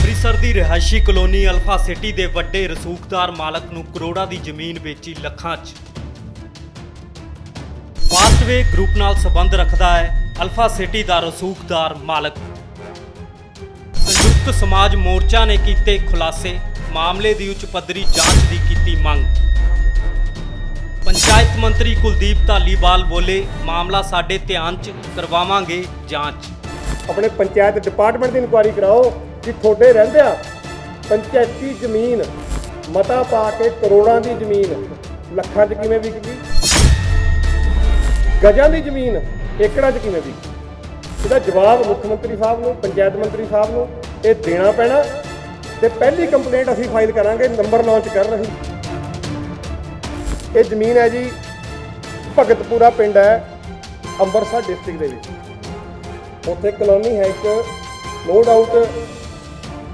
ਅੰਮ੍ਰਿਤਸਰ ਦੀ ਰਿਹਾਇਸ਼ੀ colony alpha city ਦੇ ਵੱਡੇ ਰਸੂਖਦਾਰ ਮਾਲਕ ਨੂੰ ਕਰੋੜਾਂ ਦੀ ਜ਼ਮੀਨ ਵੇਚੀ ਲੱਖਾਂ 'ਚ। ਫਾਸਟਵੇ ਗਰੁੱਪ ਨਾਲ ਸੰਬੰਧ ਰੱਖਦਾ ਹੈ ਅਲਫਾ ਸਿਟੀ ਦਾ ਰਸੂਖਦਾਰ ਮਾਲਕ। ਸੰਯੁਕਤ ਸਮਾਜ ਮੋਰਚਾ ਨੇ ਕੀਤੇ ਖੁਲਾਸੇ, ਮਾਮਲੇ ਦੀ ਉੱਚ ਪੱਧਰੀ ਜਾਂਚ ਦੀ ਕੀਤੀ ਮੰਗ। ਪੰਚਾਇਤ ਮੰਤਰੀ ਕੁਲਦੀਪ ਧਾਲੀਵਾਲ ਬੋਲੇ, ਮਾਮਲਾ ਸਾਡੇ ਧਿਆਨ 'ਚ, ਕਰਵਾਵਾਂਗੇ ਜਾਂਚ। अपने पंचायत डिपार्टमेंट की इंक्वायरी कराओ कि थोड़े रहिंदिया पंचायती जमीन मता पा के करोड़ों की जमीन लखां च किवें विक गई, गजां की जमीन एकड़ां च किवें विक गई। इसदा जवाब मुख्यमंत्री साहब नूं, पंचायत मंत्री साहब नूं ये देना पैना। ते पहली कंप्लेंट असीं फाइल करांगे, नंबर लॉन्च कर रही। ये जमीन है जी भगतपुरा पिंड है अंबरसर डिस्ट्रिक्ट दे विच। ਉੱਥੇ ਕਲੋਨੀ ਹੈ ਇੱਕ, ਨੋ ਡਾਊਟ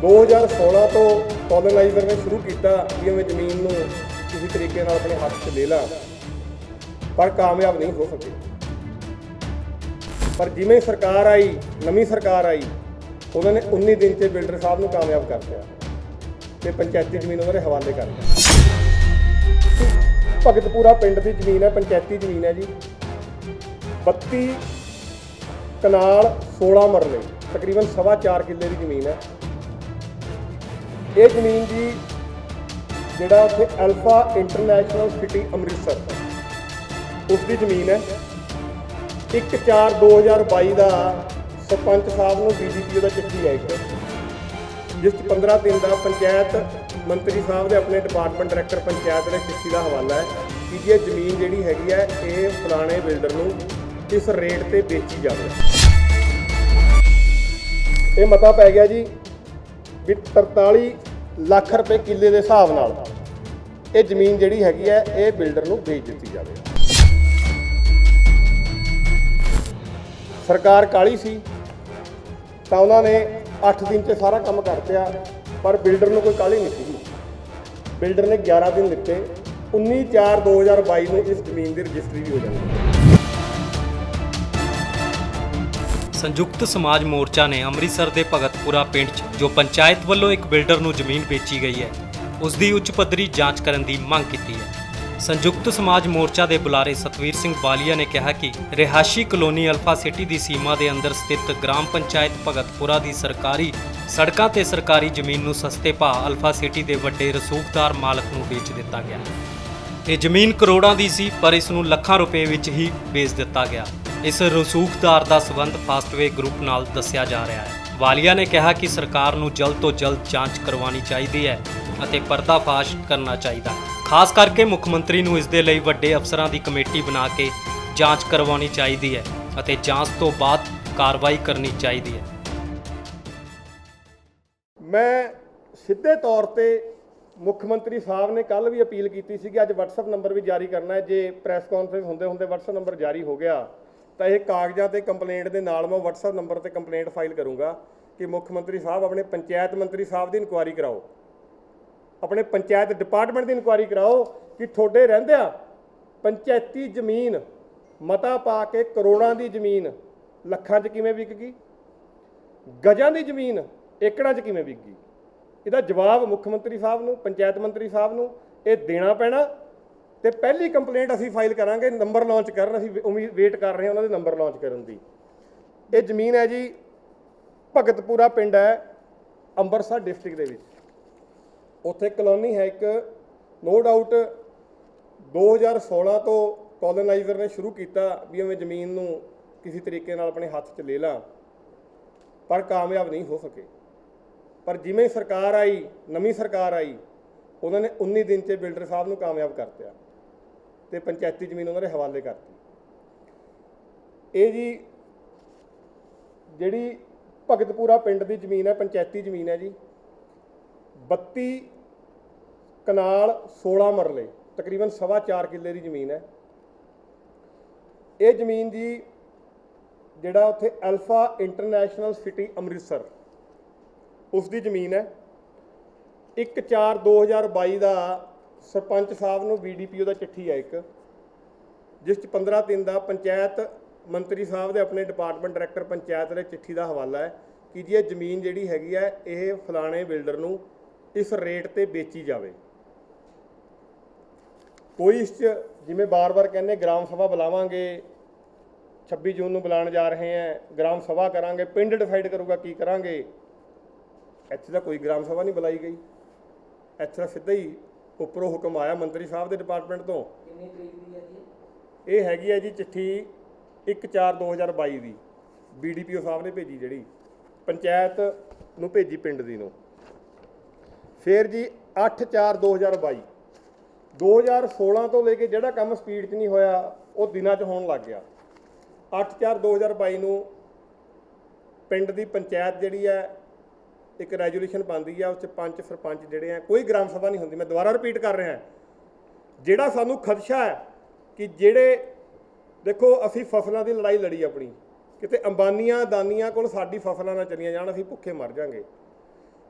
2016 ਤੋਂ ਕਲੋਨਾਈਜ਼ਰ ਨੇ ਸ਼ੁਰੂ ਕੀਤਾ ਵੀ ਐਵੇਂ ਜ਼ਮੀਨ ਨੂੰ ਕਿਸੇ ਤਰੀਕੇ ਨਾਲ ਆਪਣੇ ਹੱਥ 'ਚ ਲੈ ਲਾ, ਪਰ ਕਾਮਯਾਬ ਨਹੀਂ ਹੋ ਸਕੇ। ਪਰ ਜਿਵੇਂ ਸਰਕਾਰ ਆਈ, ਨਵੀਂ ਸਰਕਾਰ ਆਈ, ਉਹਨਾਂ ਨੇ 19 ਦਿਨ 'ਚ ਬਿਲਡਰ ਸਾਹਿਬ ਨੂੰ ਕਾਮਯਾਬ ਕਰ ਦਿੱਤਾ ਤੇ ਪੰਚਾਇਤੀ ਜ਼ਮੀਨ ਉਹਨਾਂ ਦੇ ਹਵਾਲੇ ਕਰ ਦਿੱਤੀ। ਭਗਤਪੁਰਾ ਪਿੰਡ ਦੀ ਜ਼ਮੀਨ ਹੈ, ਪੰਚਾਇਤੀ ਜ਼ਮੀਨ ਹੈ ਜੀ, 32 ਕਨਾਲ 16 ਮਰਲੇ, ਤਕਰੀਬਨ 4.25 ਕਿੱਲੇ ਦੀ ਜ਼ਮੀਨ ਹੈ। ਇਹ ਜ਼ਮੀਨ ਜੀ ਜਿਹੜਾ ਉੱਥੇ ਅਲਫਾ ਇੰਟਰਨੈਸ਼ਨਲ ਸਿਟੀ ਅੰਮ੍ਰਿਤਸਰ ਉਸ ਦੀ ਜ਼ਮੀਨ ਹੈ। 1/4/2022 ਦਾ ਸਰਪੰਚ ਸਾਹਿਬ ਨੂੰ BDPO ਦਾ ਚਿੱਠੀ ਹੈ ਇੱਕ, ਜਿਸ 'ਚ 15 ਦਿਨ ਦਾ ਪੰਚਾਇਤ ਮੰਤਰੀ ਸਾਹਿਬ ਦੇ ਆਪਣੇ ਡਿਪਾਰਟਮੈਂਟ ਡਾਇਰੈਕਟਰ ਪੰਚਾਇਤ ਦੇ ਚਿੱਠੀ ਦਾ ਹਵਾਲਾ ਹੈ ਕਿ ਇਹ ਜ਼ਮੀਨ ਜਿਹੜੀ ਹੈਗੀ ਹੈ ਇਹ ਫਲਾਣੇ ਬਿਲਡਰ ਨੂੰ ਇਸ ਰੇਟ ਤੇ ਵੇਚੀ ਜਾਵੇ। ਇਹ ਮਤਾ ਪੈ ਗਿਆ ਜੀ ਵੀ 43 ਲੱਖ ਰੁਪਏ ਕਿੱਲੇ ਦੇ ਹਿਸਾਬ ਨਾਲ ਇਹ ਜ਼ਮੀਨ ਜਿਹੜੀ ਹੈਗੀ ਹੈ ਇਹ ਬਿਲਡਰ ਨੂੰ ਵੇਚ ਦਿੱਤੀ ਜਾਵੇ। ਸਰਕਾਰ ਕਾਹਲੀ ਸੀ ਤਾਂ ਉਹਨਾਂ ਨੇ 8 ਦਿਨ 'ਚ ਸਾਰਾ ਕੰਮ ਕਰ ਦਿੱਤਾ, ਪਰ ਬਿਲਡਰ ਨੂੰ ਕੋਈ ਕਾਹਲੀ ਨਹੀਂ ਸੀ। ਬਿਲਡਰ ਨੇ 11 ਦਿਨ ਦਿੱਤੇ, 19/4/2022 ਨੂੰ ਇਸ ਜ਼ਮੀਨ ਦੀ ਰਜਿਸਟਰੀ ਵੀ ਹੋ ਜਾਂਦੀ ਹੈ। ਸੰਯੁਕਤ ਸਮਾਜ ਮੋਰਚਾ ਨੇ ਅੰਮ੍ਰਿਤਸਰ ਦੇ ਭਗਤਪੁਰਾ ਪਿੰਡ 'ਚ ਜੋ ਪੰਚਾਇਤ ਵੱਲੋਂ ਇੱਕ ਬਿਲਡਰ ਨੂੰ ਜ਼ਮੀਨ ਵੇਚੀ ਗਈ ਹੈ, ਉਸ ਦੀ ਉੱਚ ਪੱਧਰੀ ਜਾਂਚ ਕਰਨ ਦੀ ਮੰਗ ਕੀਤੀ ਹੈ। ਸੰਯੁਕਤ ਸਮਾਜ ਮੋਰਚਾ ਦੇ ਬੁਲਾਰੇ ਸਤਵੀਰ ਸਿੰਘ ਬਾਲੀਆ ਨੇ ਕਿਹਾ ਕਿ ਰਿਹਾਇਸ਼ੀ ਕਲੋਨੀ ਅਲਫਾ ਸਿਟੀ ਦੀ ਸੀਮਾ ਦੇ ਅੰਦਰ ਸਥਿਤ ਗ੍ਰਾਮ ਪੰਚਾਇਤ ਭਗਤਪੁਰਾ ਦੀ ਸਰਕਾਰੀ ਸੜਕਾਂ ਤੇ ਸਰਕਾਰੀ ਜ਼ਮੀਨ ਨੂੰ ਸਸਤੇ ਭਾਅ ਅਲਫਾ ਸਿਟੀ ਦੇ ਵੱਡੇ ਰਸੂਖਦਾਰ ਮਾਲਕ ਨੂੰ ਵੇਚ ਦਿੱਤਾ ਗਿਆ। ਇਹ ਜ਼ਮੀਨ ਕਰੋੜਾਂ ਦੀ ਸੀ, ਪਰ ਇਸ ਨੂੰ ਲੱਖਾਂ ਰੁਪਏ ਵਿੱਚ ਹੀ ਵੇਚ ਦਿੱਤਾ ਗਿਆ। ਇਸ ਰਸੂਖਦਾਰ ਦਾ ਸਬੰਧ ਫਾਸਟਵੇ ਗਰੁੱਪ ਨਾਲ ਦੱਸਿਆ ਜਾ ਰਿਹਾ ਹੈ। ਵਾਲੀਆ ਨੇ ਕਿਹਾ ਕਿ ਸਰਕਾਰ ਨੂੰ ਜਲਦ ਤੋਂ ਜਲਦ ਜਾਂਚ ਕਰਵਾਉਣੀ ਚਾਹੀਦੀ ਹੈ ਅਤੇ ਪਰਦਾਫਾਸ਼ ਕਰਨਾ ਚਾਹੀਦਾ ਹੈ। ਖਾਸ ਕਰਕੇ ਮੁੱਖ ਮੰਤਰੀ ਨੂੰ ਇਸ ਦੇ ਲਈ ਵੱਡੇ ਅਫਸਰਾਂ ਦੀ ਕਮੇਟੀ ਬਣਾ ਕੇ ਜਾਂਚ ਕਰਵਾਉਣੀ ਚਾਹੀਦੀ ਹੈ ਅਤੇ ਜਾਂਚ ਤੋਂ ਬਾਅਦ ਕਾਰਵਾਈ ਕਰਨੀ ਚਾਹੀਦੀ ਹੈ। ਮੈਂ ਸਿੱਧੇ ਤੌਰ ਤੇ ਮੁੱਖ ਮੰਤਰੀ ਸਾਹਿਬ ਨੇ ਕੱਲ ਵੀ ਅਪੀਲ ਕੀਤੀ ਸੀ ਕਿ ਅੱਜ WhatsApp ਨੰਬਰ ਵੀ ਜਾਰੀ ਕਰਨਾ ਹੈ। ਜੇ ਪ੍ਰੈਸ ਕਾਨਫਰੰਸ ਹੁੰਦੇ WhatsApp ਨੰਬਰ ਜਾਰੀ ਹੋ ਗਿਆ ਤਾਂ ਇਹ ਕਾਗਜ਼ਾਂ ਤੇ ਕੰਪਲੇਂਟ ਦੇ ਨਾਲ ਮੈਂ WhatsApp ਨੰਬਰ ਤੇ ਕੰਪਲੇਂਟ ਫਾਈਲ ਕਰੂੰਗਾ ਕਿ ਮੁੱਖ ਮੰਤਰੀ ਸਾਹਿਬ ਆਪਣੇ ਪੰਚਾਇਤ ਮੰਤਰੀ ਸਾਹਿਬ ਦੀ ਇਨਕੁਆਇਰੀ ਕਰਾਓ, ਆਪਣੇ ਪੰਚਾਇਤ ਡਿਪਾਰਟਮੈਂਟ ਦੀ ਇਨਕੁਆਇਰੀ ਕਰਾਓ ਕਿ ਥੋੜੇ ਰਹਿੰਦਿਆਂ ਪੰਚਾਇਤੀ ਜ਼ਮੀਨ ਮਤਾ ਪਾ ਕੇ ਕਰੋੜਾਂ ਦੀ ਜ਼ਮੀਨ ਲੱਖਾਂ 'ਚ ਕਿਵੇਂ ਵਿਕ ਗਈ, ਗਜਾਂ ਦੀ ਜ਼ਮੀਨ ਏਕੜਾਂ 'ਚ ਕਿਵੇਂ ਵਿਕ ਗਈ। ਇਹਦਾ ਜਵਾਬ ਮੁੱਖ ਮੰਤਰੀ ਸਾਹਿਬ ਨੂੰ, ਪੰਚਾਇਤ ਮੰਤਰੀ ਸਾਹਿਬ ਨੂੰ ਇਹ ਦੇਣਾ ਪੈਣਾ। ਤੇ ਪਹਿਲੀ ਕੰਪਲੇਂਟ ਅਸੀਂ ਫਾਈਲ ਕਰਾਂਗੇ, ਨੰਬਰ ਲਾਂਚ ਕਰਨ, ਅਸੀਂ ਵੇਟ ਕਰ ਰਹੇ ਹਾਂ ਉਹਨਾਂ ਦੇ ਨੰਬਰ ਲਾਂਚ ਕਰਨ ਦੀ। ਇਹ ਜ਼ਮੀਨ ਹੈ ਜੀ ਭਗਤਪੁਰਾ ਪਿੰਡ ਹੈ ਅੰਬਰਸਰ ਡਿਸਟ੍ਰਿਕਟ ਦੇ ਵਿੱਚ। ਉੱਥੇ ਕਲੋਨੀ ਹੈ ਇੱਕ, ਨੋ ਡਾਊਟ 2016 ਤੋਂ ਕਲੋਨਾਈਜ਼ਰ ਨੇ ਸ਼ੁਰੂ ਕੀਤਾ ਵੀ ਐਵੇਂ ਜ਼ਮੀਨ ਨੂੰ ਕਿਸੇ ਤਰੀਕੇ ਨਾਲ ਆਪਣੇ ਹੱਥ 'ਚ ਲੈ ਲਾ, ਪਰ ਕਾਮਯਾਬ ਨਹੀਂ ਹੋ ਸਕੇ। ਪਰ ਜਿਵੇਂ ਸਰਕਾਰ ਆਈ, ਨਵੀਂ ਸਰਕਾਰ ਆਈ, ਉਹਨਾਂ ਨੇ 19 ਦਿਨ 'ਚ ਬਿਲਡਰ ਸਾਹਿਬ ਨੂੰ ਕਾਮਯਾਬ ਕਰ ਦਿੱਤਾ ਤੇ ਪੰਚਾਇਤੀ ਜ਼ਮੀਨ ਉਹਨਾਂ ਦੇ ਹਵਾਲੇ ਕਰਤੀ। ਇਹ ਜੀ ਜਿਹੜੀ ਭਗਤਪੁਰਾ ਪਿੰਡ ਦੀ ਜ਼ਮੀਨ ਹੈ, ਪੰਚਾਇਤੀ ਜ਼ਮੀਨ ਹੈ ਜੀ, 32 ਕਨਾਲ 16 ਮਰਲੇ, ਤਕਰੀਬਨ 4.25 ਕਿੱਲੇ ਦੀ ਜ਼ਮੀਨ ਹੈ। ਇਹ ਜ਼ਮੀਨ ਜੀ ਜਿਹੜਾ ਉੱਥੇ ਅਲਫਾ ਇੰਟਰਨੈਸ਼ਨਲ ਸਿਟੀ ਅੰਮ੍ਰਿਤਸਰ ਉਸ ਦੀ ਜ਼ਮੀਨ ਹੈ। 1/4/2022 ਦਾ ਸਰਪੰਚ ਸਾਹਿਬ ਨੂੰ BDPO ਦਾ ਚਿੱਠੀ ਹੈ ਇੱਕ, ਜਿਸ 'ਚ 15 ਦਿਨ ਦਾ ਪੰਚਾਇਤ ਮੰਤਰੀ ਸਾਹਿਬ ਦੇ ਆਪਣੇ ਡਿਪਾਰਟਮੈਂਟ ਡਾਇਰੈਕਟਰ ਪੰਚਾਇਤ ਦੇ ਚਿੱਠੀ ਦਾ ਹਵਾਲਾ ਹੈ कि जी ये ਜ਼ਮੀਨ ਜਿਹੜੀ ਹੈਗੀ ਹੈ ਇਹ ਫਲਾਣੇ ਬਿਲਡਰ ਨੂੰ ਇਸ ਰੇਟ ਤੇ ਵੇਚੀ ਜਾਵੇ। ਕੋਈ ਇਸ 'ਚ ਜਿਵੇਂ ਬਾਰ-ਬਾਰ ਕਹਿੰਦੇ ਗ੍ਰਾਮ ਸਭਾ ਬੁਲਾਵਾਂਗੇ, 26 ਜੂਨ ਨੂੰ ਬੁਲਾਉਣ ਜਾ ਰਹੇ हैं, ਗ੍ਰਾਮ ਸਭਾ ਕਰਾਂਗੇ, ਪਿੰਡ ਡਿਸਾਈਡ ਕਰੂਗਾ ਕੀ ਕਰਾਂਗੇ। ਇੱਥੇ ਤਾਂ ਕੋਈ ਗ੍ਰਾਮ ਸਭਾ ਨਹੀਂ ਬੁਲਾਈ ਗਈ, ਇੱਥੇ ਤਾਂ ਸਿੱਧਾ ਹੀ ਉੱਪਰੋਂ ਹੁਕਮ ਆਇਆ ਮੰਤਰੀ ਸਾਹਿਬ ਦੇ ਡਿਪਾਰਟਮੈਂਟ ਤੋਂ। ਕਿੰਨੀ ਤਰੀਕ ਦੀ ਹੈ ਜੀ? ਇਹ ਹੈਗੀ ਹੈ ਜੀ ਚਿੱਠੀ 1/4/2022 ਦੀ BDPO ਸਾਹਿਬ ਨੇ ਭੇਜੀ, ਜਿਹੜੀ ਪੰਚਾਇਤ ਨੂੰ ਭੇਜੀ ਪਿੰਡ ਦੀ ਨੂੰ। ਫਿਰ ਜੀ 8/4/2022 2016 ਤੋਂ ਲੈ ਕੇ ਜਿਹੜਾ ਕੰਮ ਸਪੀਡ 'ਚ ਨਹੀਂ ਹੋਇਆ ਉਹ ਦਿਨਾਂ 'ਚ ਹੋਣ ਲੱਗ ਗਿਆ। 8/4/2022 ਨੂੰ ਪਿੰਡ ਦੀ ਪੰਚਾਇਤ ਜਿਹੜੀ ਹੈ ਇੱਕ ਰੈਜੂਲੇਸ਼ਨ ਪਾਉਂਦੀ ਆ, ਉਸ 'ਚ ਪੰਚ ਸਰਪੰਚ ਜਿਹੜੇ ਆ, ਕੋਈ ਗ੍ਰਾਮ ਸਭਾ ਨਹੀਂ ਹੁੰਦੀ। ਮੈਂ ਦੁਬਾਰਾ ਰਿਪੀਟ ਕਰ ਰਿਹਾ, ਜਿਹੜਾ ਸਾਨੂੰ ਖਦਸ਼ਾ ਹੈ ਕਿ ਜਿਹੜੇ ਦੇਖੋ ਅਸੀਂ ਫਸਲਾਂ ਦੀ ਲੜਾਈ ਲੜੀ ਆਪਣੀ, ਕਿਤੇ ਅੰਬਾਨੀਆਂ ਅਦਾਨੀਆਂ ਕੋਲ ਸਾਡੀ ਫਸਲਾਂ ਨਾ ਚਲੀਆਂ ਜਾਣ, ਅਸੀਂ ਭੁੱਖੇ ਮਰ ਜਾਾਂਗੇ।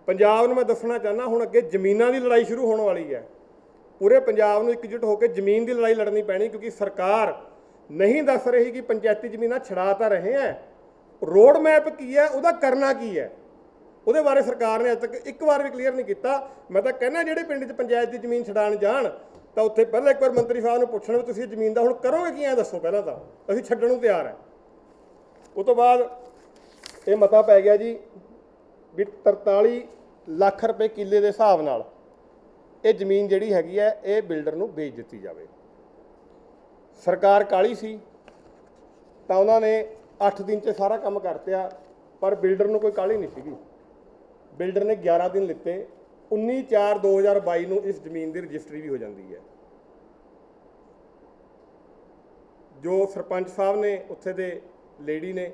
ਪੰਜਾਬ ਨੂੰ ਮੈਂ ਦੱਸਣਾ ਚਾਹੁੰਦਾ ਹੁਣ ਅੱਗੇ ਜ਼ਮੀਨਾਂ ਦੀ ਲੜਾਈ ਸ਼ੁਰੂ ਹੋਣ ਵਾਲੀ ਹੈ। ਪੂਰੇ ਪੰਜਾਬ ਨੂੰ ਇਕਜੁੱਟ ਹੋ ਕੇ ਜ਼ਮੀਨ ਦੀ ਲੜਾਈ ਲੜਨੀ ਪੈਣੀ, ਕਿਉਂਕਿ ਸਰਕਾਰ ਨਹੀਂ ਦੱਸ ਰਹੀ ਕਿ ਪੰਚਾਇਤੀ ਜ਼ਮੀਨਾਂ ਛੜਾ ਤਾਂ ਰਹੇ ਹੈ, ਰੋਡ ਮੈਪ ਕੀ ਹੈ, ਉਹਦਾ ਕਰਨਾ ਕੀ ਹੈ, ਉਹਦੇ ਬਾਰੇ ਸਰਕਾਰ ਨੇ ਅੱਜ ਤੱਕ ਇੱਕ ਵਾਰ ਵੀ ਕਲੀਅਰ ਨਹੀਂ ਕੀਤਾ। ਮੈਂ ਤਾਂ ਕਹਿੰਦਾ ਜਿਹੜੇ ਪਿੰਡ 'ਚ ਪੰਚਾਇਤ ਦੀ ਜ਼ਮੀਨ ਛਡਾਉਣ ਜਾਣ ਤਾਂ ਉੱਥੇ ਪਹਿਲਾਂ ਇੱਕ ਵਾਰ ਮੰਤਰੀ ਸਾਹਿਬ ਨੂੰ ਪੁੱਛਣ ਵੀ ਤੁਸੀਂ ਜ਼ਮੀਨ ਦਾ ਹੁਣ ਕਰੋਗੇ ਕੀ ਐ ਦੱਸੋ, ਪਹਿਲਾਂ ਤਾਂ ਅਸੀਂ ਛੱਡਣ ਨੂੰ ਤਿਆਰ ਹੈ। ਉਹ ਤੋਂ ਬਾਅਦ ਇਹ ਮਤਾ ਪੈ ਗਿਆ ਜੀ ਵੀ 43 ਲੱਖ ਰੁਪਏ ਕਿੱਲੇ ਦੇ ਹਿਸਾਬ ਨਾਲ ਇਹ ਜ਼ਮੀਨ ਜਿਹੜੀ ਹੈਗੀ ਹੈ ਇਹ ਬਿਲਡਰ ਨੂੰ ਵੇਚ ਦਿੱਤੀ ਜਾਵੇ। ਸਰਕਾਰ ਕਾਲੀ ਸੀ ਤਾਂ ਉਹਨਾਂ ਨੇ 8 ਦਿਨ 'ਚ ਸਾਰਾ ਕੰਮ ਕਰਤਿਆ, ਪਰ ਬਿਲਡਰ ਨੂੰ ਕੋਈ ਕਾਲੀ ਨਹੀਂ ਸੀਗੀ। ਬਿਲਡਰ ਨੇ 11 ਦਿਨ ਲਿੱਤੇ। 19/4/2022 ਨੂੰ ਇਸ ਜ਼ਮੀਨ ਦੀ ਰਜਿਸਟਰੀ ਵੀ ਹੋ ਜਾਂਦੀ ਹੈ। ਜੋ ਸਰਪੰਚ ਸਾਹਿਬ ਨੇ ਉੱਥੇ ਦੇ ਲੇਡੀ ਨੇ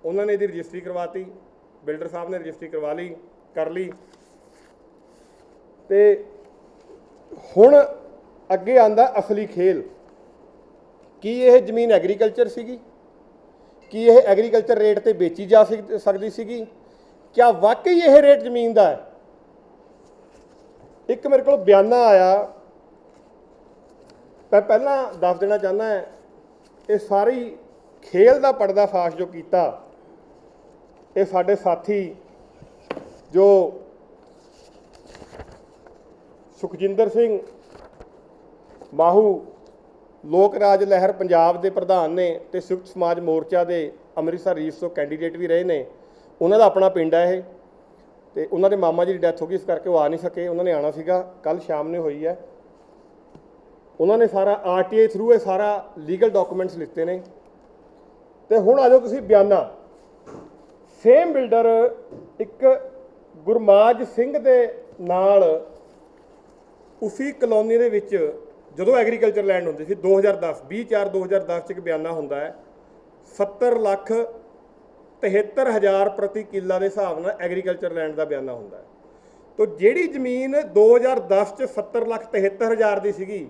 ਉਹਨਾਂ ਨੇ ਇਹਦੀ ਰਜਿਸਟਰੀ ਕਰਵਾਤੀ, ਬਿਲਡਰ ਸਾਹਿਬ ਨੇ ਰਜਿਸਟਰੀ ਕਰ ਲਈ ਤੇ ਹੁਣ ਅੱਗੇ ਆਂਦਾ ਅਸਲੀ ਖੇਲ। ਕੀ ਇਹ ਜ਼ਮੀਨ ਐਗਰੀਕਲਚਰ ਸੀਗੀ? ਕੀ ਇਹ ਐਗਰੀਕਲਚਰ ਰੇਟ ਤੇ ਵੇਚੀ ਜਾ ਸਕਦੀ ਸੀਗੀ? ਕਿਆ ਵਾਕਈ ਇਹ ਰੇਟ ਜ਼ਮੀਨ ਦਾ ਹੈ? ਇੱਕ ਮੇਰੇ ਕੋਲ ਬਿਆਨਾ ਆਇਆ, ਮੈਂ ਪਹਿਲਾਂ ਦੱਸ ਦੇਣਾ ਚਾਹੁੰਦਾ ਇਹ ਸਾਰੀ ਖੇਲ ਦਾ ਪਰਦਾਫਾਸ਼ ਜੋ ਕੀਤਾ ਇਹ ਸਾਡੇ ਸਾਥੀ ਜੋ ਸੁਖਜਿੰਦਰ ਸਿੰਘ ਮਾਹੂ ਲੋਕ ਰਾਜ ਲਹਿਰ ਪੰਜਾਬ ਦੇ ਪ੍ਰਧਾਨ ਨੇ ਤੇ ਸੰਯੁਕਤ ਸਮਾਜ ਮੋਰਚਾ ਦੇ ਅੰਮ੍ਰਿਤਸਰ ਰੀਸ ਤੋਂ ਕੈਂਡੀਡੇਟ ਵੀ ਰਹੇ ਨੇ। ਉਹਨਾਂ ਦਾ ਆਪਣਾ ਪਿੰਡ ਹੈ ਇਹ, ਤੇ ਉਹਨਾਂ ਦੇ ਮਾਮਾ ਜੀ ਦੀ ਡੈਥ ਹੋ ਗਈ, ਇਸ ਕਰਕੇ ਉਹ ਆ ਨਹੀਂ ਸਕੇ। ਉਹਨਾਂ ਨੇ ਆਉਣਾ ਸੀਗਾ, ਕੱਲ ਸ਼ਾਮ ਨੂੰ ਹੋਈ ਹੈ। ਉਹਨਾਂ ਨੇ ਸਾਰਾ RTI ਥਰੂ ਇਹ ਸਾਰਾ ਲੀਗਲ ਡਾਕੂਮੈਂਟਸ ਲਿੱਤੇ ਨੇ। ਤੇ ਹੁਣ ਆ ਜਾਓ ਤੁਸੀਂ ਬਿਆਨਾ। ਸੇਮ ਬਿਲਡਰ ਇੱਕ ਗੁਰਮਾਜ ਸਿੰਘ ਦੇ ਨਾਲ ਉਸੀ ਕਲੋਨੀ ਦੇ ਵਿੱਚ ਜਦੋਂ ਐਗਰੀਕਲਚਰ ਲੈਂਡ ਹੁੰਦੀ ਸੀ 2010 20/4/2010 'ਚ ਇੱਕ ਬਿਆਨਾ ਹੁੰਦਾ ਹੈ 70,73,000 ਪ੍ਰਤੀ ਕਿੱਲਾ ਦੇ ਹਿਸਾਬ ਨਾਲ ਐਗਰੀਕਲਚਰ ਲੈਂਡ ਦਾ ਬਿਆਨਾ ਹੁੰਦਾ ਹੈ। ਤਾਂ ਜਿਹੜੀ ਜ਼ਮੀਨ 2010 'ਚ 70,73,000 ਦੀ ਸੀਗੀ,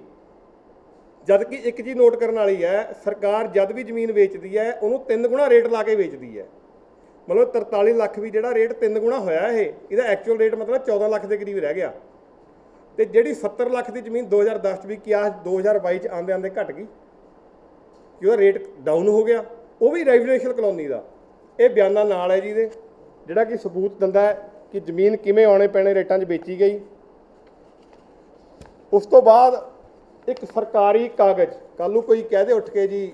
ਜਦ ਕਿ ਇੱਕ ਚੀਜ਼ ਨੋਟ ਕਰਨ ਵਾਲੀ ਹੈ, ਸਰਕਾਰ ਜਦ ਵੀ ਜ਼ਮੀਨ ਵੇਚਦੀ ਹੈ ਉਹਨੂੰ 3 ਗੁਣਾ ਰੇਟ ਲਾ ਕੇ ਵੇਚਦੀ ਹੈ। ਮਤਲਬ 43 ਲੱਖ ਵੀ ਜਿਹੜਾ ਰੇਟ 3 ਗੁਣਾ ਹੋਇਆ ਇਹਦਾ ਐਕਚੁਅਲ ਰੇਟ ਮਤਲਬ 14 ਲੱਖ ਦੇ ਕਰੀਬ ਰਹਿ ਗਿਆ। ਤੇ ਜਿਹੜੀ 70 ਲੱਖ ਦੀ ਜ਼ਮੀਨ 2010 'ਚ ਵੀ ਕਿਆ 2022 'ਚ ਆਉਂਦੇ ਘਟ ਗਈ ਕਿ ਉਹਦਾ ਰੇਟ ਡਾਊਨ ਹੋ ਗਿਆ, ਉਹ ਵੀ ਰੈਜ਼ੀਡੈਂਸ਼ੀਅਲ ਕਲੋਨੀ ਦਾ। ਇਹ ਬਿਆਨਾ ਨਾਲ ਹੈ ਜੀ ਦੇ, ਜਿਹੜਾ ਕਿ ਸਬੂਤ ਦਿੰਦਾ ਹੈ ਕਿ ਜ਼ਮੀਨ ਕਿਵੇਂ ਆਉਣੇ ਪੈਣੇ ਰੇਟਾਂ 'ਚ ਵੇਚੀ ਗਈ। ਉਸ ਤੋਂ ਬਾਅਦ ਇੱਕ ਸਰਕਾਰੀ ਕਾਗਜ਼, ਕੱਲ੍ਹ ਨੂੰ ਕੋਈ ਕਹਿ ਦੇ ਉੱਠ ਕੇ ਜੀ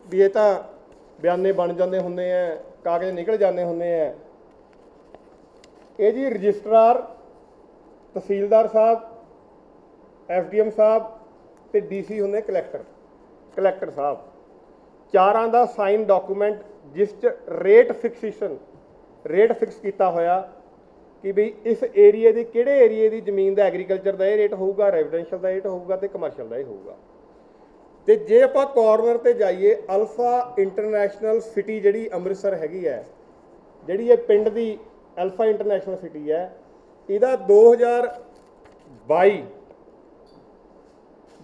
ਵੀ ਇਹ ਤਾਂ ਬਿਆਨੇ ਬਣ ਜਾਂਦੇ ਹੁੰਦੇ ਆ, ਕਾਗਜ਼ ਨਿਕਲ ਜਾਂਦੇ ਹੁੰਦੇ ਆ। ਇਹ ਜੀ ਰਜਿਸਟਰਾਰ, ਤਹਿਸੀਲਦਾਰ ਸਾਹਿਬ, FDM ਸਾਹਿਬ ਤੇ DC ਹੁੰਦੇ ਕਲੈਕਟਰ ਸਾਹਿਬ, ਚਾਰਾਂ ਦਾ ਸਾਈਨ ਡਾਕੂਮੈਂਟ ਜਿਸ 'ਚ ਰੇਟ ਫਿਕਸ ਕੀਤਾ ਹੋਇਆ ਕਿ ਵੀ ਇਸ ਏਰੀਏ ਦੀ ਕਿਹੜੇ ਏਰੀਏ ਦੀ ਜ਼ਮੀਨ ਦਾ ਐਗਰੀਕਲਚਰ ਦਾ ਇਹ ਰੇਟ ਹੋਊਗਾ, ਰੈਜ਼ੀਡੈਂਸ਼ੀਅਲ ਦਾ ਰੇਟ ਹੋਊਗਾ ਤੇ ਕਮਰਸ਼ੀਅਲ ਦਾ ਇਹ ਹੋਊਗਾ। ਤੇ ਜੇ ਆਪਾਂ ਕਾਰਨਰ ਤੇ ਜਾਈਏ, ਅਲਫਾ ਇੰਟਰਨੈਸ਼ਨਲ ਸਿਟੀ ਜਿਹੜੀ ਅੰਮ੍ਰਿਤਸਰ ਹੈਗੀ ਹੈ, ਜਿਹੜੀ ਇਹ ਪਿੰਡ ਦੀ ਅਲਫਾ ਇੰਟਰਨੈਸ਼ਨਲ ਸਿਟੀ ਹੈ, ਇਹਦਾ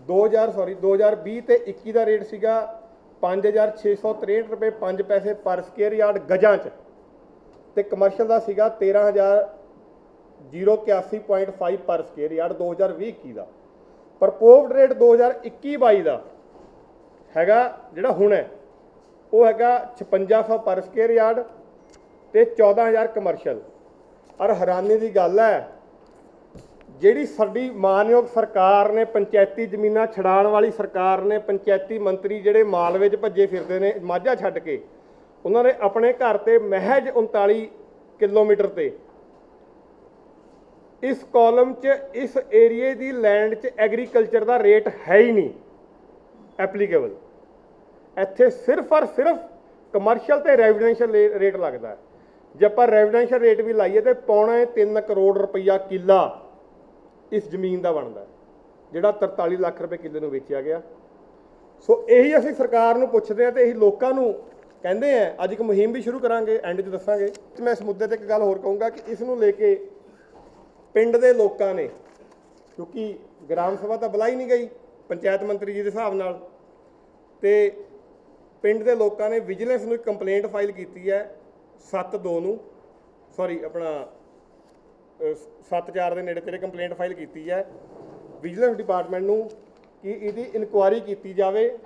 2020 ਤੇ 21 ਦਾ ਰੇਟ ਸੀਗਾ 5,663 ਰੁਪਏ 5 ਪੈਸੇ ਪਰ ਸਕੁਅਰ ਯਾਰਡ ਗਜਾਂ 'ਚ, ਤੇ ਕਮਰਸ਼ੀਅਲ ਦਾ ਸੀਗਾ 13,081.5 ਪਰ ਸਕੁਅਰ ਯਾਰਡ 2020-21 ਦਾ। ਪ੍ਰਪੋਜ਼ਡ ਰੇਟ 2021-22 ਦਾ ਹੈਗਾ ਜਿਹੜਾ ਹੁਣ ਹੈ ਉਹ ਹੈਗਾ 5600 ਪਰ ਸਕੁਅਰ ਯਾਰਡ ਤੇ 14000 ਕਮਰਸ਼ੀਅਲ। ਔਰ ਹੈਰਾਨੀ ਦੀ ਗੱਲ ਹੈ, ਜਿਹੜੀ ਸਾਡੀ ਮਾਨਯੋਗ ਸਰਕਾਰ ਨੇ, ਪੰਚਾਇਤੀ ਜ਼ਮੀਨਾਂ ਛਡਾਉਣ ਵਾਲੀ ਸਰਕਾਰ ਨੇ, ਪੰਚਾਇਤੀ ਮੰਤਰੀ ਜਿਹੜੇ ਮਾਲਵੇ 'ਚ ਭੱਜੇ ਫਿਰਦੇ ਨੇ ਮਾਝਾ ਛੱਡ ਕੇ, ਉਹਨਾਂ ਨੇ ਆਪਣੇ ਘਰ ਤੇ ਮਹਿਜ 39 ਕਿਲੋਮੀਟਰ ਤੇ ਇਸ ਕਾਲਮ 'ਚ ਇਸ ਏਰੀਏ ਦੀ ਲੈਂਡ 'ਚ ਐਗਰੀਕਲਚਰ ਦਾ ਰੇਟ ਹੈ ਹੀ ਨਹੀਂ ਐਪਲੀਕੇਬਲ। ਇੱਥੇ ਸਿਰਫ ਔਰ ਸਿਰਫ ਕਮਰਸ਼ੀਅਲ ਤੇ ਰੈਜ਼ੀਡੈਂਸ਼ੀਅਲ ਰੇਟ ਲੱਗਦਾ ਹੈ। ਜੇ ਆਪਾਂ ਰੈਜ਼ੀਡੈਂਸ਼ੀਅਲ ਰੇਟ ਵੀ ਲਾਈਏ ਤੇ ਪੌਣੇ 3 ਕਰੋੜ ਰੁਪਈਆ ਕਿੱਲਾ ਇਸ ਜ਼ਮੀਨ ਦਾ ਬਣਦਾ, ਜਿਹੜਾ 43 ਲੱਖ ਰੁਪਏ ਕਿੱਲੇ ਨੂੰ ਵੇਚਿਆ ਗਿਆ। ਸੋ ਇਹੀ ਅਸੀਂ ਸਰਕਾਰ ਨੂੰ ਪੁੱਛਦੇ ਹਾਂ ਤੇ ਇਹੀ ਲੋਕਾਂ ਨੂੰ ਕਹਿੰਦੇ ਆ। ਅੱਜ ਇੱਕ ਮੁਹਿੰਮ ਵੀ ਸ਼ੁਰੂ ਕਰਾਂਗੇ, ਐਂਡ 'ਚ ਦੱਸਾਂਗੇ। ਮੈਂ ਇਸ ਮੁੱਦੇ ਤੇ ਇੱਕ ਗੱਲ ਹੋਰ ਕਹੂੰਗਾ ਕਿ ਇਸ ਨੂੰ ਲੈ ਕੇ ਪਿੰਡ ਦੇ ਲੋਕਾਂ ਨੇ, ਕਿਉਂਕਿ ਗ੍ਰਾਮ ਸਭਾ ਤਾਂ ਬੁਲਾਈ ਨਹੀਂ ਗਈ ਪੰਚਾਇਤ ਮੰਤਰੀ ਜੀ ਦੇ ਹਿਸਾਬ ਨਾਲ, ਤੇ ਪਿੰਡ ਦੇ ਲੋਕਾਂ ਨੇ ਵਿਜੀਲੈਂਸ ਨੂੰ ਇੱਕ ਕੰਪਲੇਂਟ ਫਾਈਲ ਕੀਤੀ ਹੈ 7/2 ਨੂੰ, ਸੌਰੀ ਆਪਣਾ 7/4 ਦੇ ਨੇੜੇ ਤੇੜੇ ਕੰਪਲੇਂਟ ਫਾਈਲ ਕੀਤੀ ਹੈ ਵਿਜੀਲੈਂਸ ਡਿਪਾਰਟਮੈਂਟ ਨੂੰ ਕਿ ਇਹਦੀ ਇਨਕੁਆਇਰੀ ਕੀਤੀ ਜਾਵੇ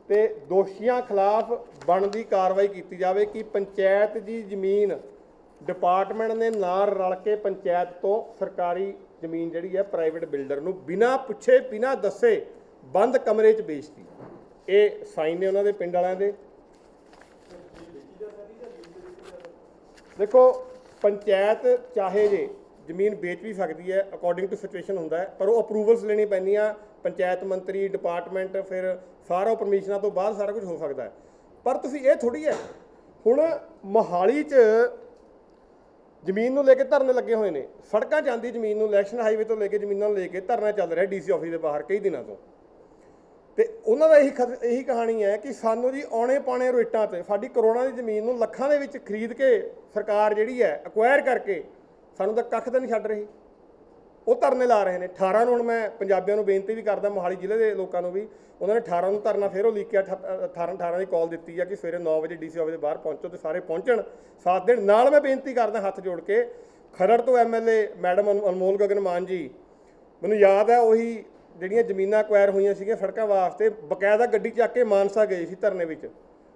ਤੇ ਦੋਸ਼ੀਆਂ ਖਿਲਾਫ ਬਣਦੀ ਕਾਰਵਾਈ ਕੀਤੀ ਜਾਵੇ ਕਿ ਪੰਚਾਇਤ ਦੀ ਜ਼ਮੀਨ ਡਿਪਾਰਟਮੈਂਟ ਨੇ ਨਾਲ ਰਲ ਕੇ ਪੰਚਾਇਤ ਤੋਂ ਸਰਕਾਰੀ ਜ਼ਮੀਨ ਜਿਹੜੀ ਹੈ ਪ੍ਰਾਈਵੇਟ ਬਿਲਡਰ ਨੂੰ ਬਿਨਾਂ ਪੁੱਛੇ ਬਿਨਾਂ ਦੱਸੇ ਬੰਦ ਕਮਰੇ 'ਚ ਵੇਚਤੀ। ਇਹ ਸਾਈਨ ਨੇ ਉਹਨਾਂ ਦੇ ਪਿੰਡ ਵਾਲਿਆਂ ਦੇ। ਦੇਖੋ, ਪੰਚਾਇਤ ਚਾਹੇ ਜੇ ਜ਼ਮੀਨ ਵੇਚ ਵੀ ਸਕਦੀ ਹੈ, ਅਕੋਰਡਿੰਗ ਟੂ ਸਿਚੁਏਸ਼ਨ ਹੁੰਦਾ ਹੈ, ਪਰ ਉਹ ਅਪਰੂਵਲਸ ਲੈਣੀ ਪੈਂਦੀਆਂ ਪੰਚਾਇਤ ਮੰਤਰੀ, ਡਿਪਾਰਟਮੈਂਟ, ਫਿਰ ਸਾਰਾ ਪਰਮਿਸ਼ਨਾਂ ਤੋਂ ਬਾਅਦ ਸਾਰਾ ਕੁਝ ਹੋ ਸਕਦਾ ਹੈ। ਪਰ ਤੁਸੀਂ ਇਹ ਥੋੜ੍ਹੀ ਹੈ, ਹੁਣ ਮੋਹਾਲੀ 'ਚ ਜ਼ਮੀਨ ਨੂੰ ਲੈ ਕੇ ਧਰਨੇ ਲੱਗੇ ਹੋਏ ਨੇ, ਸੜਕਾਂ 'ਚ ਆਉਂਦੀ ਜ਼ਮੀਨ ਨੂੰ, ਇਲੈਕਸ਼ਨ ਹਾਈਵੇ ਤੋਂ ਲੈ ਕੇ ਜ਼ਮੀਨਾਂ ਨੂੰ ਲੈ ਕੇ ਧਰਨਾ ਚੱਲ ਰਿਹਾ ਡੀਸੀ ਆਫਿਸ ਦੇ ਬਾਹਰ ਕਈ ਦਿਨਾਂ ਤੋਂ। ਤੇ ਉਹਨਾਂ ਦਾ ਇਹੀ ਕਹਾਣੀ ਹੈ ਕਿ ਸਾਨੂੰ ਜੀ ਆਉਣੇ ਪਾਉਣੇ ਰੇਟਾਂ 'ਤੇ ਸਾਡੀ ਕਰੋੜਾਂ ਦੀ ਜ਼ਮੀਨ ਨੂੰ ਲੱਖਾਂ ਦੇ ਵਿੱਚ ਖਰੀਦ ਕੇ ਸਰਕਾਰ ਜਿਹੜੀ ਹੈ ਅਕਵਾਇਰ ਕਰਕੇ ਸਾਨੂੰ ਤਾਂ ਕੱਖ ਤਾਂ ਨਹੀਂ ਛੱਡ ਰਹੀ। ਉਹ ਧਰਨੇ ਲਾ ਰਹੇ ਨੇ। 18 ਨੂੰ ਹੁਣ ਮੈਂ ਪੰਜਾਬੀਆਂ ਨੂੰ ਬੇਨਤੀ ਵੀ ਕਰਦਾ, ਮੋਹਾਲੀ ਜ਼ਿਲ੍ਹੇ ਦੇ ਲੋਕਾਂ ਨੂੰ ਵੀ, ਉਹਨਾਂ ਨੇ 18 ਨੂੰ ਧਰਨਾ ਫਿਰ ਉਹ ਲੀਕਿਆ 18 ਦੀ ਕਾਲ ਦਿੱਤੀ ਹੈ ਕਿ ਸਵੇਰੇ 9 ਵਜੇ ਡੀਸੀ ਆਫਿਸ ਦੇ ਬਾਹਰ ਪਹੁੰਚੋ ਤੇ ਸਾਰੇ ਪਹੁੰਚਣ, ਸਾਥ ਦੇਣ। ਨਾਲ ਮੈਂ ਬੇਨਤੀ ਕਰਦਾ ਹੱਥ ਜੋੜ ਕੇ, ਖਰੜ ਤੋਂ MLA ਮੈਡਮ ਅਨਮੋਲ ਗਗਨ ਮਾਨ ਜੀ, ਮੈਨੂੰ ਯਾਦ ਹੈ ਉਹੀ ਜਿਹੜੀਆਂ ਜ਼ਮੀਨਾਂ ਅਕਵਾਇਰ ਹੋਈਆਂ ਸੀਗੀਆਂ ਸੜਕਾਂ ਵਾਸਤੇ, ਬਕਾਇਦਾ ਗੱਡੀ ਚੱਕ ਕੇ ਮਾਨਸਾ ਗਏ ਸੀ ਧਰਨੇ ਵਿੱਚ,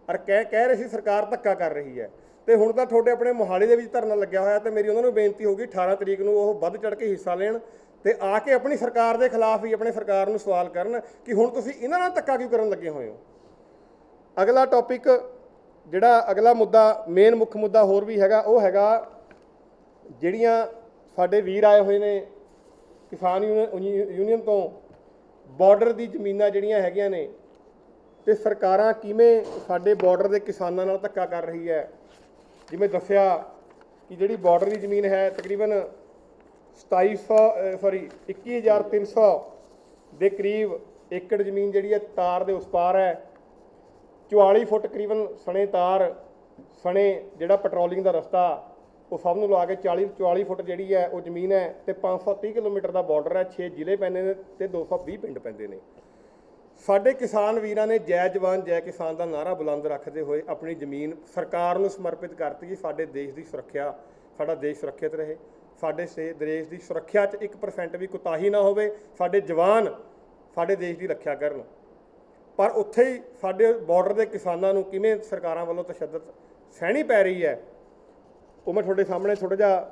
ਔਰ ਕਹਿ ਰਹੇ ਸੀ ਸਰਕਾਰ ਧੱਕਾ ਕਰ ਰਹੀ ਹੈ। ਤੇ ਹੁਣ ਤਾਂ ਤੁਹਾਡੇ ਆਪਣੇ ਮੋਹਾਲੀ ਦੇ ਵਿੱਚ ਧਰਨਾ ਲੱਗਿਆ ਹੋਇਆ, ਤੇ ਮੇਰੀ ਉਹਨਾਂ ਨੂੰ ਬੇਨਤੀ ਹੋਊਗੀ 18 ਤਰੀਕ ਨੂੰ ਉਹ ਵੱਧ ਚੜ੍ਹ ਕੇ ਹਿੱਸਾ ਲੈਣ ਤੇ ਆ ਕੇ ਆਪਣੀ ਸਰਕਾਰ ਦੇ ਖਿਲਾਫ ਹੀ ਆਪਣੀ ਸਰਕਾਰ ਨੂੰ ਸਵਾਲ ਕਰਨ ਕਿ ਹੁਣ ਤੁਸੀਂ ਇਹਨਾਂ ਨਾਲ ਧੱਕਾ ਕਿਉਂ ਕਰਨ ਲੱਗੇ ਹੋਏ ਹੋ। ਅਗਲਾ ਟੌਪਿਕ ਜਿਹੜਾ ਅਗਲਾ ਮੁੱਦਾ, ਮੇਨ ਮੁੱਖ ਮੁੱਦਾ ਹੋਰ ਵੀ ਹੈਗਾ, ਉਹ ਹੈਗਾ ਜਿਹੜੀਆਂ ਸਾਡੇ ਵੀਰ ਆਏ ਹੋਏ ਨੇ ਕਿਸਾਨ ਯੂਨੀਅਨ ਤੋਂ, ਬਾਰਡਰ ਦੀ ਜ਼ਮੀਨਾਂ ਜਿਹੜੀਆਂ ਹੈਗੀਆਂ ਨੇ ਤੇ ਸਰਕਾਰਾਂ ਕਿਵੇਂ ਸਾਡੇ ਬਾਰਡਰ ਦੇ ਕਿਸਾਨਾਂ ਨਾਲ ਧੱਕਾ ਕਰ ਰਹੀ ਹੈ। ਜਿਵੇਂ ਦੱਸਿਆ ਕਿ ਜਿਹੜੀ ਬਾਰਡਰ ਦੀ ਜ਼ਮੀਨ ਹੈ ਤਕਰੀਬਨ 21,300 ਦੇ ਕਰੀਬ ਏਕੜ ਜ਼ਮੀਨ ਜਿਹੜੀ ਹੈ ਤਾਰ ਦੇ ਉਸ ਪਾਰ ਹੈ। 44 ਫੁੱਟ ਤਕਰੀਬਨ ਸਣੇ ਤਾਰ, ਸਣੇ ਜਿਹੜਾ ਪੈਟਰੋਲਿੰਗ ਦਾ ਰਸਤਾ, ਉਹ ਸਭ ਨੂੰ ਲਾ ਕੇ 44 ਫੁੱਟ ਜਿਹੜੀ ਹੈ ਉਹ ਜ਼ਮੀਨ ਹੈ ਤੇ 530 ਕਿਲੋਮੀਟਰ ਦਾ ਬਾਰਡਰ ਹੈ। 6 ਜ਼ਿਲ੍ਹੇ ਪੈਂਦੇ ਨੇ ਤੇ 220 ਪਿੰਡ ਪੈਂਦੇ ਨੇ। ਸਾਡੇ ਕਿਸਾਨ ਵੀਰਾਂ ਨੇ ਜੈ ਜਵਾਨ ਜੈ ਕਿਸਾਨ ਦਾ ਨਾਅਰਾ ਬੁਲੰਦ ਰੱਖਦੇ ਹੋਏ ਆਪਣੀ ਜ਼ਮੀਨ ਸਰਕਾਰ ਨੂੰ ਸਮਰਪਿਤ ਕਰਤੀ ਕਿ ਸਾਡੇ ਦੇਸ਼ ਦੀ ਸੁਰੱਖਿਆ, ਸਾਡਾ ਦੇਸ਼ ਸੁਰੱਖਿਅਤ ਰਹੇ, ਸਾਡੇ ਦੇਸ਼ ਦੀ ਸੁਰੱਖਿਆ 'ਚ 1% ਵੀ ਕੁਤਾਹੀ ਨਾ ਹੋਵੇ, ਸਾਡੇ ਜਵਾਨ ਸਾਡੇ ਦੇਸ਼ ਦੀ ਰੱਖਿਆ ਕਰਨ। ਪਰ ਉੱਥੇ ਹੀ ਸਾਡੇ ਬਾਰਡਰ ਦੇ ਕਿਸਾਨਾਂ ਨੂੰ ਕਿਵੇਂ ਸਰਕਾਰਾਂ ਵੱਲੋਂ ਤਸ਼ੱਦਦ ਸਹਿਣੀ ਪੈ ਰਹੀ ਹੈ, ਉਹ ਮੈਂ ਤੁਹਾਡੇ ਸਾਹਮਣੇ ਥੋੜ੍ਹਾ ਜਿਹਾ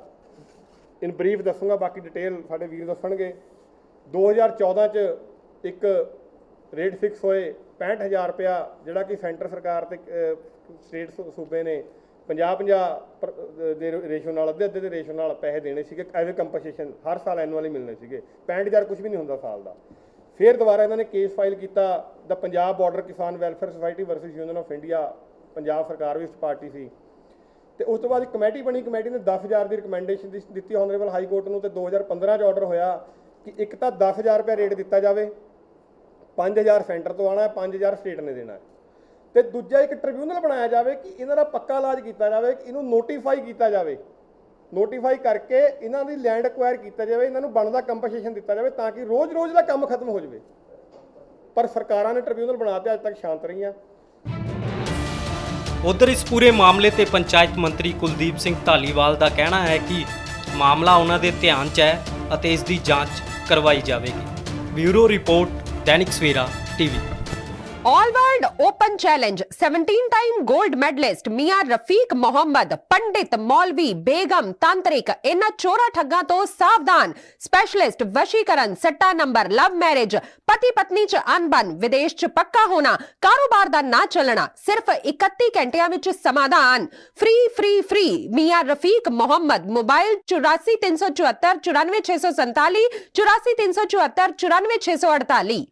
ਇਨ ਬਰੀਫ ਦੱਸੂੰਗਾ, ਬਾਕੀ ਡਿਟੇਲ ਸਾਡੇ ਵੀਰ ਦੱਸਣਗੇ। 2014 'ਚ ਇੱਕ ਰੇਟ ਫਿਕਸ ਹੋਏ 65,000 ਰੁਪਇਆ, ਜਿਹੜਾ ਕਿ ਸੈਂਟਰ ਸਰਕਾਰ ਤੇ ਸਟੇਟ ਸੂਬੇ ਨੇ 50-50 ਦੇ ਰੇਸ਼ੋ ਨਾਲ, ਅੱਧੇ ਦੇ ਰੇਸ਼ੋ ਨਾਲ ਪੈਸੇ ਦੇਣੇ ਸੀਗੇ ਐਜ਼ ਏ ਕੰਪਨਸੇਸ਼ਨ, ਹਰ ਸਾਲ ਐਨੂਅਲੀ ਮਿਲਣੇ ਸੀਗੇ। 65,000 ਕੁਝ ਵੀ ਨਹੀਂ ਹੁੰਦਾ ਸਾਲ ਦਾ। ਫਿਰ ਦੁਬਾਰਾ ਇਹਨਾਂ ਨੇ ਕੇਸ ਫਾਈਲ ਕੀਤਾ, ਦਾ ਪੰਜਾਬ ਬਾਰਡਰ ਕਿਸਾਨ welfare society versus union of India, Punjab ਸਰਕਾਰ ਵੀ ਇਸ ਪਾਰਟੀ ਸੀ। ਤੇ ਉਸ ਤੋਂ ਬਾਅਦ ਇੱਕ ਕਮੇਟੀ ਬਣੀ, ਕਮੇਟੀ ਨੇ 10,000 ਦੀ ਰਿਕਮੈਂਡੇਸ਼ਨ ਦਿੱਤੀ ਆਨਰੇਬਲ ਹਾਈ ਕੋਰਟ ਨੂੰ, ਤੇ 2015 'ਚ ਆਰਡਰ ਹੋਇਆ ਕਿ ਇੱਕ ਤਾਂ 10,000 ਰੁਪਇਆ ਰੇਟ ਦਿੱਤਾ ਜਾਵੇ, 5,000 ਸੈਂਟਰ ਤੋਂ ਆਉਣਾ, 5,000 ਸਟੇਟ ਨੇ ਦੇਣਾ, ਤੇ ਦੂਜਾ ਇੱਕ ਟ੍ਰਿਬਿਊਨਲ ਬਣਾਇਆ ਜਾਵੇ ਕਿ ਇਹਨਾਂ ਦਾ ਪੱਕਾ ਇਲਾਜ ਕੀਤਾ ਜਾਵੇ, ਕਿ ਇਹਨੂੰ ਨੋਟੀਫਾਈ ਕੀਤਾ ਜਾਵੇ, ਨੋਟੀਫਾਈ ਕਰਕੇ ਇਹਨਾਂ ਦੀ ਲੈਂਡ ਐਕਵਾਇਰ ਕੀਤਾ ਜਾਵੇ, ਇਹਨਾਂ ਨੂੰ ਬਣਦਾ ਕੰਪਨਸੇਸ਼ਨ ਦਿੱਤਾ ਜਾਵੇ ਤਾਂ ਕਿ ਰੋਜ਼-ਰੋਜ਼ ਦਾ ਕੰਮ ਖਤਮ ਹੋ ਜਾਵੇ। ਪਰ ਸਰਕਾਰਾਂ ਨੇ ਟ੍ਰਿਬਿਊਨਲ ਬਣਾ ਤੇ ਅੱਜ ਤੱਕ ਸ਼ਾਂਤ ਰਹੀਆਂ। ਉਧਰ ਇਸ ਪੂਰੇ ਮਾਮਲੇ ਤੇ ਪੰਚਾਇਤ ਮੰਤਰੀ ਕੁਲਦੀਪ ਸਿੰਘ ਧਾਲੀਵਾਲ ਦਾ ਕਹਿਣਾ ਹੈ ਕਿ ਮਾਮਲਾ ਉਹਨਾਂ ਦੇ ਧਿਆਨ 'ਚ ਹੈ ਅਤੇ ਇਸ ਦੀ ਜਾਂਚ ਕਰਵਾਈ ਜਾਵੇਗੀ। Bureau report, Dainik Savera TV. All world open challenge 17-टाइम गोल्ड मेडलिस्ट मियां रफीक मोहम्मद, पंडित, मौलवी, बेगम, तांत्रिक, इन्हां चोरा ठग्गां तो सावधान। स्पेशलिस्ट वशीकरण, सट्टा नंबर, लव मैरिज, पति पत्नी च अनबन, विदेश च पक्का होना, कारोबार दा ना चलना, सिर्फ 31 घंटियां विच समाधान। फ्री फ्री फ्री मियां रफीक मोहम्मद। मोबाइल 84 374 94 647, 84 374 94 648।